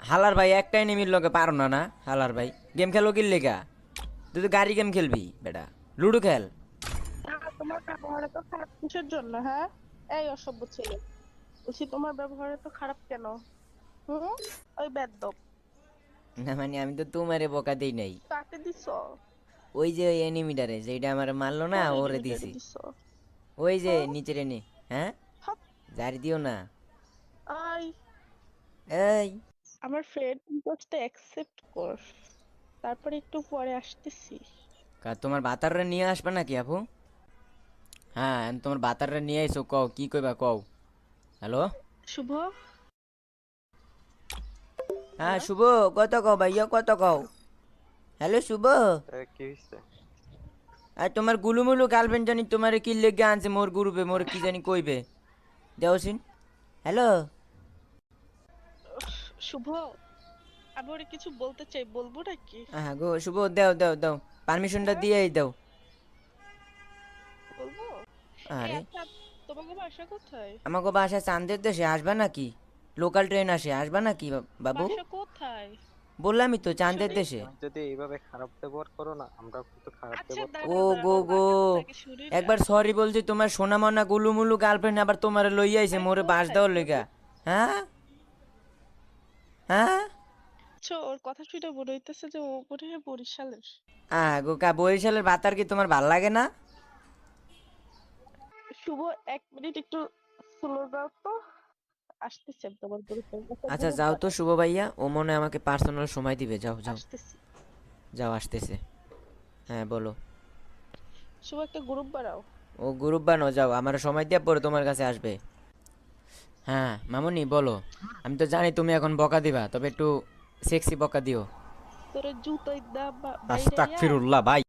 হালার ভাই একটাই নিমির লগে পারো না না হালার ভাই গেম খেলো কি লেগা তুই তো গাড়ি গেম খেলবি বেটা লুডো খেল তোমার ব্যবহার এত খারাপ কিসের জন্য? হ্যাঁ, এই অসভ্য ছেলে, বলছি তোমার ব্যবহার এত খারাপ কেন? হুম, ওই বেদ্যপ না মানে আমি তো তোমারে বকা দেই নাই কাকে দিছো? ওই যে ওই এনিমিটারে যেটা আমার মারলো না কোন ওরে এনিমিটারে দিছি দিছো? ওই যে হ্যাঁ, নিচের এনে হ্যাঁ হাত। জারি দিও না আই, এই আমার ফ্রেন্ড রিকোয়েস্টটা অ্যাকসেপ্ট কর, তারপরে একটু পরে আসতেছি। তোমার বাতাররে নিয়ে আসবে নাকি আপু হ্যাঁ তোমার বাতাররে নিয়ে আইসো কও কি কইবা কও হ্যালো শুভ, হ্যাঁ হ্যালো। শুভ কত কও ভাইয়া কত কও হ্যালো শুভ কি হইছে? আর তোমার গুলুমুলু গার্লফ্রেন্ড জানি তোমার কি লেগে আনছে মোর গ্রুপে মোর কি জানি কইবে দেওসিন হ্যালো শুভ, আমি ওরে কিছু বলতে চাই, বলবো নাকি? হ্যাঁ গো শুভ দাও দাও দাও পারমিশনটা হ্যাঁ, দিয়েই দাও বলবো। এই আরে আচ্ছা, তোমাকে বাসা কোথায়? আমাকে বাসা চান্দের দেশে আসবা নাকি লোকাল ট্রেন আসে আসবা নাকি বাবু বাসা কোথায়? বললামই তো চান্দের শুনি। দেশে তুমি যদি এইভাবে খারাপ ব্যবহার করো না, আমরাও কিন্তু খারাপ আচ্ছা, ব্যবহার ও করবো। দাঁড়াও দাঁড়াও, গো আমার গো বাসাটা আগে শুনি না। একবার সরি বলছি তোমার সোনা মনা গুলুমুলু গার্লফ্রেন্ড আবার তোমার লই আইছে আরে মোরে বাস কোথায় দেওয়ার শুনি? লেগা হ্যাঁ হ্যাঁ আচ্ছা, ওর কথা শুনে মনে হইতেছে যে ও মনে হয় বরিশালের। গো কা বরিশালের বাতার কি তোমার ভাল লাগে না শুভ, 1 মিনিট একটু স্লো দাও তো, আসতেছি আমি তোমার বরিশাল একটা আচ্ছা গ্রুপ যাও তো বানাই। শুভ ভাইয়া ও মনে হয় আমাকে পার্সোনাল সময় দিবে যাও যাও আসতেছি। যাও আসতেছে হ্যাঁ বলো শুভ, একটা গ্রুপ বানাও। ও গ্রুপ বানো যাও আমার সময় দিয়ে পরে তোমার কাছে আসবে হ্যাঁ মামুনি বলো আমি তো জানি তুমি এখন বকা দিবা তবে একটু সেক্সি বকা দিও তোরে জুতোই দা বাইরে আস্তাগফিরুল্লাহ ভাই